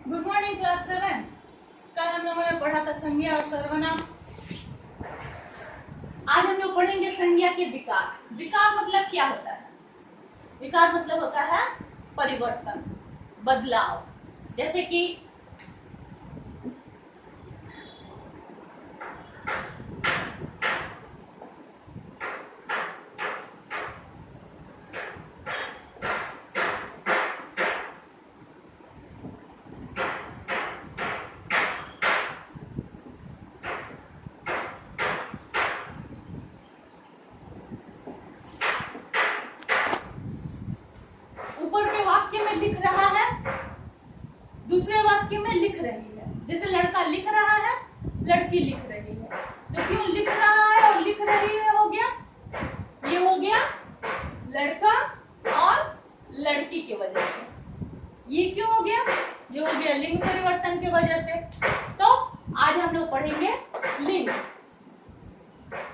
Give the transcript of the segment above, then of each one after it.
Good morning class 7। कल हम लोगों ने पढ़ा था संज्ञा और सर्वनाम। आज हम लोग पढ़ेंगे संज्ञा के विकार। विकार मतलब क्या होता है? विकार मतलब होता है परिवर्तन, बदलाव। जैसे कि ऊपर के वाक्य में लिख रहा है, दूसरे वाक्य में लिख रही है। जैसे लड़का लिख रहा है, लड़की लिख रही है। तो क्यों लिख रहा है और लिख रही है हो गया? ये हो गया लड़का और लड़की की वजह से। ये क्यों हो गया? ये हो गया लिंग परिवर्तन की वजह से। तो आज हम लोग पढ़ेंगे लिंग,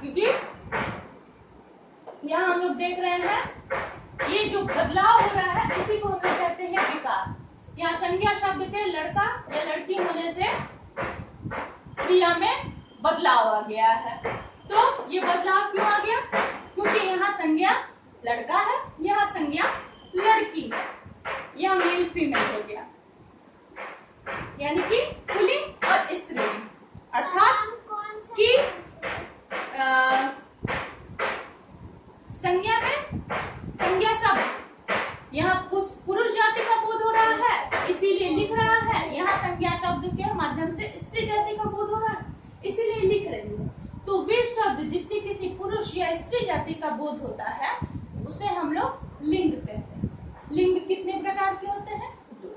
क्योंकि यहाँ हम लोग देख रहे हैं ये जो बदलाव हो रहा है इसी को हम लोग कहते हैं विकार। यहाँ संज्ञा शब्द के लड़का या लड़की होने से क्रिया में बदलाव आ गया है। तो ये बदलाव क्यों आ गया? क्योंकि यहाँ संज्ञा लड़का है, यहाँ संज्ञा लड़की है। यह मेल फीमेल हो गया, यानी कि पुल्लिंग और स्त्रीलिंग। अर्थात कि संज्ञा में संज्ञा शब्द यहाँ पुरुष जाति का बोध हो रहा है, इसीलिए लिख रहा है। यहाँ संज्ञा शब्द के माध्यम से स्त्री जाति का बोध हो रहा है, इसीलिए लिख रही है। तो वे शब्द जिससे किसी पुरुष या स्त्री जाति का बोध होता है उसे हम लोग लिंग कहते हैं। लिंग कितने प्रकार के होते हैं? दो,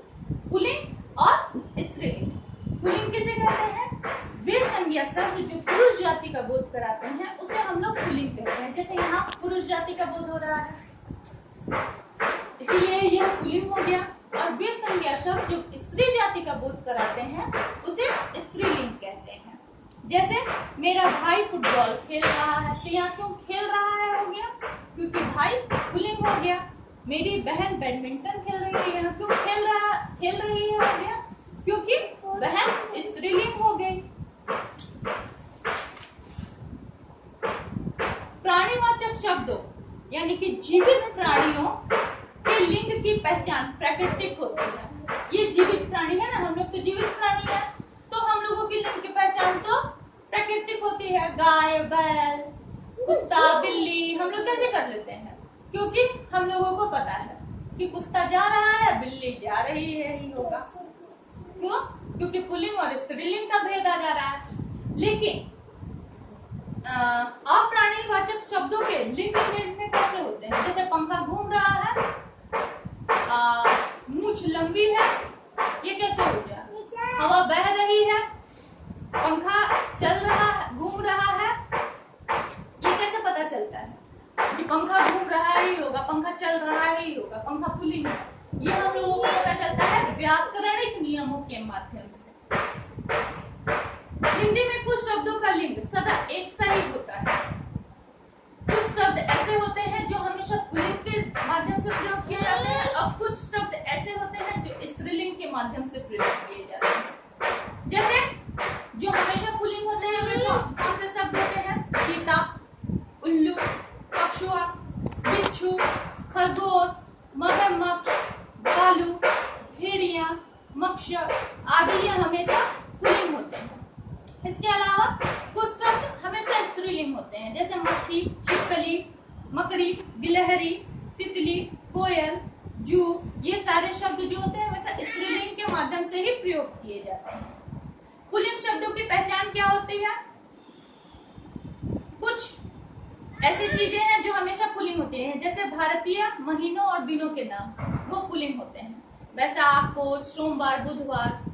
पुल्लिंग और स्त्रीलिंग। पुल्लिंग किसे कहते हैं? वे संज्ञा शब्द जो पुरुष जाति का बोध कराते हैं उसे हम लोग पुल्लिंग कहते हैं। जैसे यहाँ पुरुष जाति का बोध हो रहा है, इसीलिए यह पुल्लिंग हो गया। और वे संज्ञा शब्द जो स्त्री जाति का बोध कराते हैं उसे स्त्रीलिंग कहते हैं। जैसे मेरा भाई फुटबॉल खेल रहा है, तो यहाँ क्यों खेल रहा है हो गया? क्योंकि भाई पुल्लिंग हो गया। मेरी बहन बैडमिंटन खेल रही है, यहाँ क्यों खेल रही है हो गया? क्योंकि बहन स्त्रीलिंग हो गई। प्राणीवाचक शब्दों यानी कि जीवित प्राणियों के लिंग की पहचान प्राकृतिक होती है। ये जीवित प्राणी है ना, हम लोग तो जीवित प्राणी है, तो हम लोगों की लिंग की पहचान तो प्राकृतिक होती है। गाय, बैल, कुत्ता, बिल्ली हम लोग कैसे कर लेते हैं? क्योंकि हम लोगों को पता है कि कुत्ता जा रहा है, बिल्ली जा रही है ही होगा। क्यों? क्योंकि पुल्लिंग और स्त्रीलिंग का भेद आ जा रहा है। लेकिन अप्राणीवाचक शब्दों के लिंग निर्णय कैसे होते हैं? जैसे पंखा घूम रहा है, मूछ लंबी है, ये कैसे हो गया? हवा बह रही है, पंखा चल रहा है, घूम रहा है, ये कैसे पता चलता है कि पंखा घूम रहा ही होगा, पंखा चल रहा ही होगा, पंखा पुल्लिंग है? ये हम लोगों को पता चलता है व्याकरणिक नियमों के माध्यम से। हिंदी में कुछ शब्दों का लिंग सदा एक सा ही होता है। कुछ शब्द ऐसे होते हैं जो हमेशा पुल्लिंग के माध्यम से प्रयोग किए जाते हैं, और कुछ शब्द ऐसे होते हैं जो स्त्रीलिंग के माध्यम से प्रयोग किए जाते हैं। जैसे जो हमेशा पुल्लिंग होते हैं वे कौन से शब्द होते हैं? चीता, उल्लू, कछुआ, बिच्छू, खरगोश, मगरमच्छ, भालू, भेड़िया, मक्षर आदि ये हमेशा पुल्लिंग होते हैं। इसके अलावा कुछ शब्द हमेशा स्त्रीलिंग होते हैं, जैसे मक्खी, छिपकली, मकड़ी, गिलहरी, तितली, कोयल, जू। ये सारे शब्द जो होते हैं हमेशा स्त्रीलिंग के माध्यम से ही प्रयोग किए जाते हैं। पुल्लिंग शब्दों की पहचान क्या होती है? कुछ ऐसी चीजें हैं जो हमेशा पुल्लिंग होती हैं, जैसे भारतीय महीनों और दिनों के नाम, वो पुल्लिंग होते हैं। वैशाख, पौष, सोमवार, बुधवार।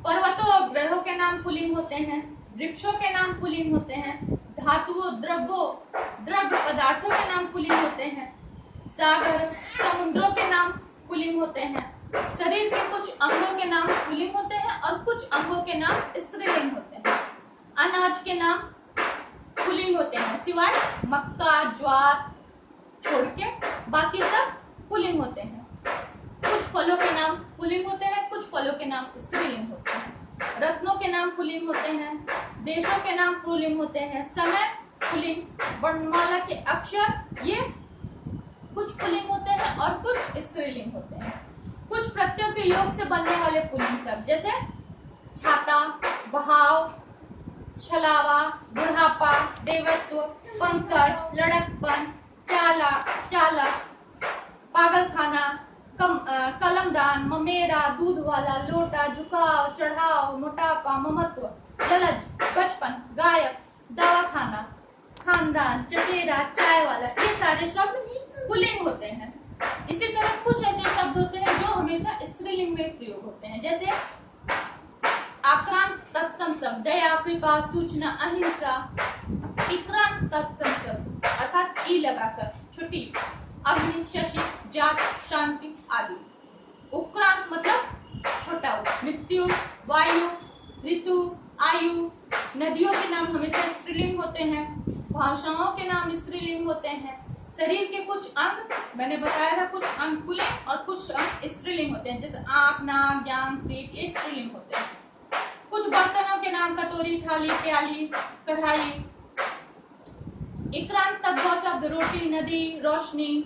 पर्वतों और ग्रहों के नाम पुल्लिंग होते हैं। वृक्षों के नाम पुल्लिंग होते हैं। धातुओं, द्रव्य पदार्थों के नाम पुल्लिंग होते हैं। सागर, समुद्रों के नाम पुल्लिंग होते हैं। शरीर के कुछ अंगों के नाम पुल्लिंग होते हैं और कुछ अंगों के नाम स्त्रीलिंग होते हैं। अनाज के नाम पुल्लिंग होते हैं, सिवाय मक्का, ज्वार छोड़ के बाकी सब पुल्लिंग होते हैं। कुछ फलों के नाम पुल्लिंग होते हैं, कुछ फलों फलों के नाम स्त्रीलिंग होते हैं। रत्नों के नाम पुल्लिंग होते हैं। देशों के नाम पुल्लिंग होते हैं। समय पुल्लिंग। वर्णमाला के अक्षर ये कुछ पुल्लिंग होते हैं और कुछ स्त्रीलिंग होते हैं। कुछ प्रत्ययों के योग से बनने वाले पुल्लिंग शब्द जैसे छाता, बहाव, छलावा, बुढ़ापा, देवत्व, पंकज, लड़कपन, चालक, पागलखाना, कलमदान, ममेरा, दूध वाला, लोटा, झुकाव, चढ़ाव, मोटापा, ममत्व, जलज, बचपन, गायक, दवाखाना, खानदान, चचेरा, चाय वाला, ये सारे शब्द पुल्लिंग होते हैं। इसी तरह कुछ ऐसे शब्द होते हैं जो हमेशा स्त्रीलिंग में प्रयोग होते हैं, जैसे आक्रांत तत्सम शब्द दया, कृपा, सूचना, अहिंसा। इक्रांत तत्सम शब्द अर्थात ई लगाकर छुट्टी, अग्नि, शशि, जात, शांति आदि। उक्रांत मतलब छोटा, मृत्यु, वायु, ऋतु, आयु। नदियों के नाम हमेशा स्त्रीलिंग होते हैं। भाषाओं के नाम स्त्रीलिंग होते हैं। शरीर के कुछ अंग मैंने बताया था, कुछ अंग पुल्लिंग और कुछ अंग स्त्रीलिंग होते हैं, जैसे आंख, नाक, जांघ, पीठ, ये स्त्रीलिंग होते हैं। कुछ बर्तनों के नाम कटोरी, थाली, प्याली, कढ़ाई। इक्रांत तद्भव शब्द रोटी, नदी, रोशनी।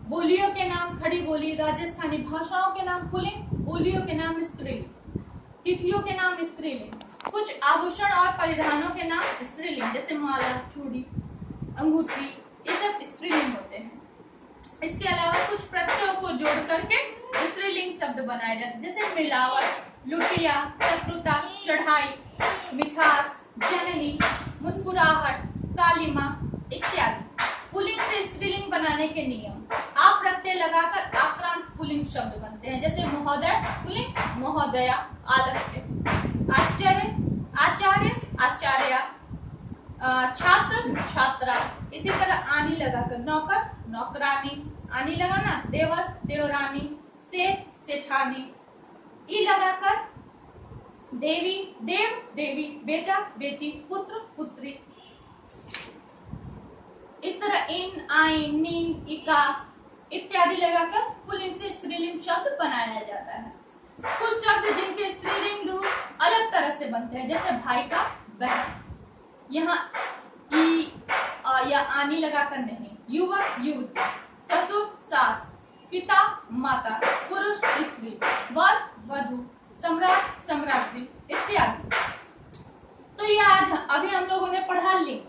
बोलियों के नाम खड़ी बोली, राजस्थानी। भाषाओं के नाम पुल्लिंग, बोलियों के नाम स्त्रीलिंग। तिथियों के नाम स्त्रीलिंग। कुछ आभूषण और परिधानों के नाम स्त्रीलिंग, जैसे माला, चूड़ी, अंगूठी, ये सब स्त्रीलिंग होते हैं। इसके अलावा कुछ प्रत्ययों को जोड़ करके स्त्रीलिंग शब्द बनाए जाते हैं, जैसे मिलावट, लुटिया, शत्रुता, चढ़ाई, मिठास, जननी, मुस्कुराहट, कालिमा इत्यादि। पुल्लिंग से स्त्रीलिंग बनाने के नियम। आप प्रत्यय लगाकर आक्रांत पुल्लिंग शब्द बनते हैं, जैसे महोदय पुल्लिंग, महोदया, आलस्य। आश्चर्य, आचार्य, आचार्या। छात्र, छात्रा। इसी तरह आनी लगाकर नौकर, नौकरानी। आनी लगाना देवर, देवरानी। सेठ, सेठानी। ई लगाकर देवी, देव, देवी। बेटा, बेटी, पुत्र, पुत्री। इस तरह इन, आइन, नी, इका इत्यादि लगाकर पुल्लिंग से स्त्रीलिंग शब्द बनाया जाता है। कुछ शब्द जिनके स्त्रीलिंग रूप अलग तरह से बनते हैं, जैसे भाई का बहन, यहाँ ई या आनी लगाकर नहीं। युवक, युवती। ससुर, सास। पिता, माता। पुरुष, स्त्री। वर, वधू। सम्राट, सम्राज्ञी इत्यादि। तो ये आज अभी हम लोगों ने पढ़ा लिंग।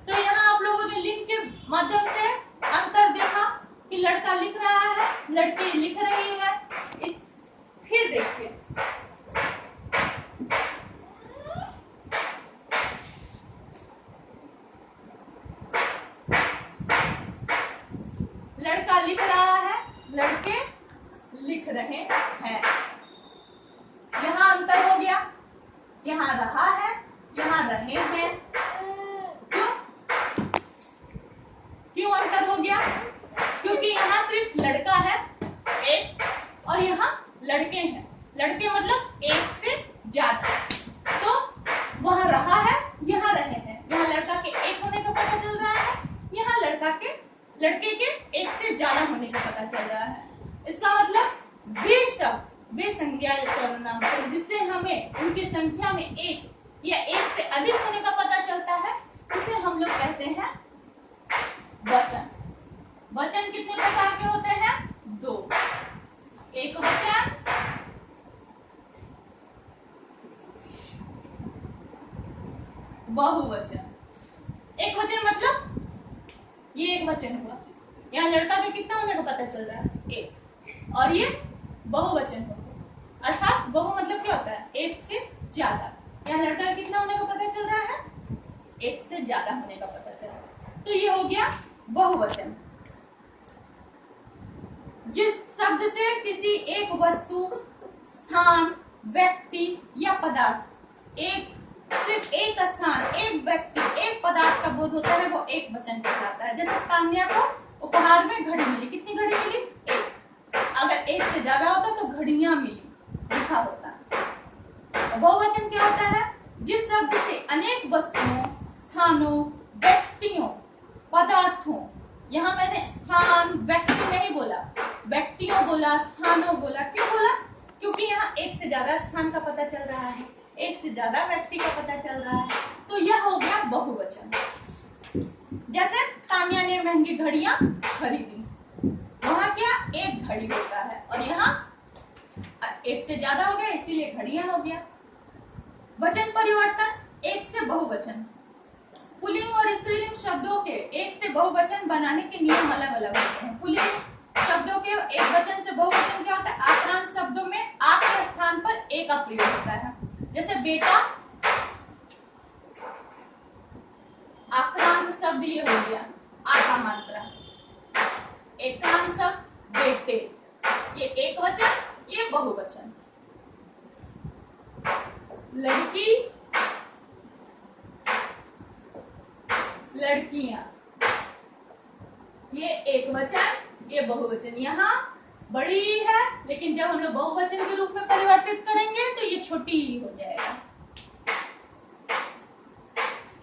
तो यहाँ आप लोगों ने लिंग के माध्यम से अंतर देखा कि लड़का लिख रहा है, लड़की लिख रही है। फिर देखिए लड़का लिख रहा है, लड़के लिख रहे हैं। यहाँ अंतर हो गया, यहाँ रहा है, यहाँ रहे हैं। क्यों अंतर हो गया? क्योंकि यहाँ सिर्फ लड़का है एक और यहाँ लड़के हैं। लड़के मतलब एक से ज्यादा। तो वहाँ रहा है, यहाँ रहे हैं। यहाँ लड़का के एक होने का पता चल रहा है, यहाँ लड़के के एक से ज्यादा होने का पता चल रहा है। इसका मतलब वे शब्द, वे संज्ञा या सर्वनाम से जिससे हमें उनकी संख्या में एक या एक से अधिक होने का पता चलता है, उसे हम लोग कहते हैं वचन। वचन कितने प्रकार के होते हैं? दो। एक वचन, बहुवचन। एक वचन मतलब ये एक वचन हुआ, यहाँ लड़का के कितना होने का पता चल रहा है? एक। और ये बहुवचन होगा, अर्थात बहु मतलब क्या होता है? एक से ज्यादा। यहाँ लड़का का कितना होने का पता चल रहा है? एक से ज्यादा होने का पता चल रहा है। तो ये हो गया बहुवचन। जिस शब्द से किसी एक वस्तु, स्थान, व्यक्ति या पदार्थ, एक सिर्फ एक स्थान, एक व्यक्ति, एक पदार्थ का बोध होता है, वो एक वचन कहलाता है। जैसे तान्या को उपहार में घड़ी मिली। कितनी घड़ी मिली? एक। अगर एक से ज्यादा होता तो घड़ियां मिली, लिखा होता। तो बहुवचन क्या होता है? जिस शब्द से अनेक वस्तुओं, स्थानों, व्यक्तियों, पदार्थों, यहाँ मैंने स्थान, व्यक्ति नहीं बोला, व्यक्तियों बोला, स्थानों बोला। क्यों बोला? क्योंकि यहाँ ज्यादा स्थान का पता चल रहा है, एक से ज्यादा व्यक्ति का पता चल रहा है, तो यह हो गया बहुवचन। जैसे तान्या ने महंगी घड़ियां खरीदी, वहां क्या एक घड़ी होता है और यहाँ एक से ज्यादा हो गया इसीलिए घड़ियां हो गया। वचन परिवर्तन, एक से बहुवचन। पुल्लिंग और स्त्रीलिंग शब्दों के एक से बहुवचन बनाने के नियम अलग अलग होते हैं। पुल्लिंग शब्दों के एक वचन से बहुवचन क्या होता है, आक्रांत शब्दों में आ के स्थान पर ए का प्रयोग होता है। जैसे बेटा, आक्रांत शब्द ये हो गया आ का मात्रा, एकांत शब्द बेटे, ये एक वचन, ये बहुवचन। लड़की, लड़कियां, ये एक वचन, ये बहुवचन। यहाँ बड़ी है लेकिन जब हम लोग बहुवचन के रूप में परिवर्तित करेंगे तो ये छोटी ही हो जाएगा।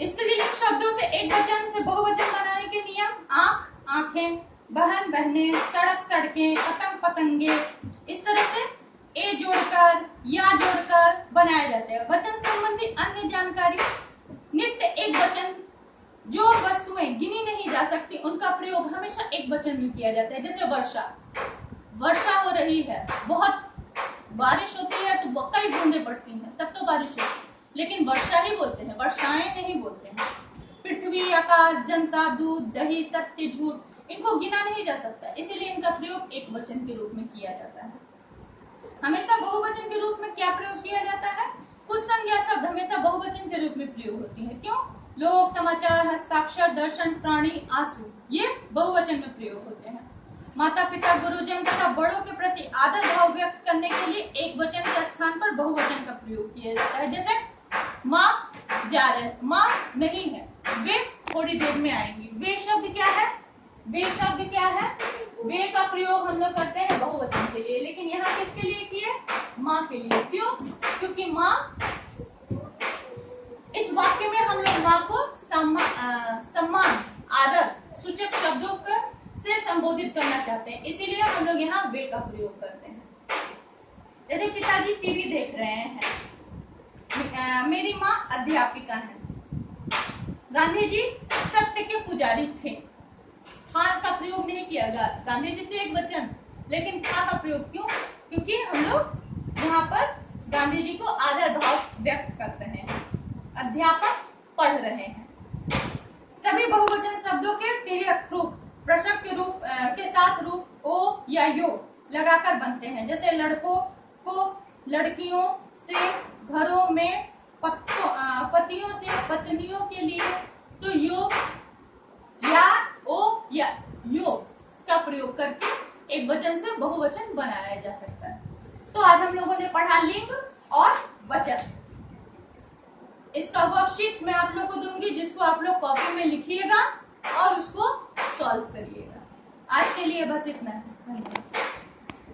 स्त्रीलिंग शब्दों से एक वचन से बहुवचन बनाने के नियम, आंख, आंखें, बहन, बहनें, सड़क, सड़कें, पतंग, पतंगे, इस तरह से ए जोड़कर या जोड़कर बनाया जाता है। वचन संबंधी अन्य जानकारी, नित्य एक वचन, जो वस्तुएं गिनी नहीं जा सकती उनका प्रयोग हमेशा एक वचन में किया जाता है। जैसे वर्षा, वर्षा हो रही है, बहुत बारिश होती है तो कई बूंदें पड़ती हैं तब तो बारिश होती है, लेकिन वर्षा ही बोलते हैं, वर्षाएं नहीं बोलते हैं। पृथ्वी, आकाश, जनता, दूध, दही, सत्य, झूठ, इनको गिना नहीं जा सकता, इसीलिए इनका प्रयोग एक वचन के रूप में किया जाता है। हमेशा बहुवचन के रूप में क्या प्रयोग किया जाता है, कुछ संज्ञा शब्द हमेशा बहुवचन के रूप में प्रयोग होती है। क्यों, लोग, समाचार, हस्ताक्षर, दर्शन, प्राणी, आंसू, ये बहुवचन में प्रयोग होते हैं। माता पिता, गुरुजन तथा बड़ों के प्रति आदर भाव व्यक्त करने के लिए एक वचन के स्थान पर बहुवचन का प्रयोग किया जाता है। जैसे माँ जा रहे, माँ नहीं है, वे थोड़ी देर में आएंगी। वे शब्द क्या है, वे शब्द क्या है, वे का प्रयोग हम लोग करते हैं बहुवचन के लिए, लेकिन यहाँ किसके लिए किए, माँ के लिए। क्यों, क्योंकि माँ, इस वाक्य में हम लोग माँ को सम्मान, आदर सूचक शब्दों से संबोधित करना चाहते हैं, इसीलिए हम लोग यहाँ वे का प्रयोग करते हैं। जैसे पिताजी टीवी देख रहे हैं, मेरी माँ अध्यापिका है, गांधी जी सत्य के पुजारी थे। था का प्रयोग नहीं किया, गांधी जी थे एक वचन, लेकिन था का प्रयोग क्यों, क्योंकि हम लोग यहाँ पर गांधी जी को आदर भाव व्यक्त करते हैं। अध्यापक पढ़ रहे हैं। सभी बहुवचन शब्दों के तिर्यक रूप प्रश्न के रूप के साथ रूप ओ या यो लगाकर बनते हैं। जैसे लड़कों को लड़कियों से, घरों में पतियों से पत्नियों के लिए, तो यो या ओ या यो का प्रयोग करके एक वचन से बहुवचन बनाया जा सकता है। तो आज हम लोगों ने पढ़ा लिंग और वचन। इसका वर्कशीट मैं आप लोग को दूंगी, जिसको आप लोग कॉपी में लिखिएगा और उसको सॉल्व करिएगा। आज के लिए बस इतना है।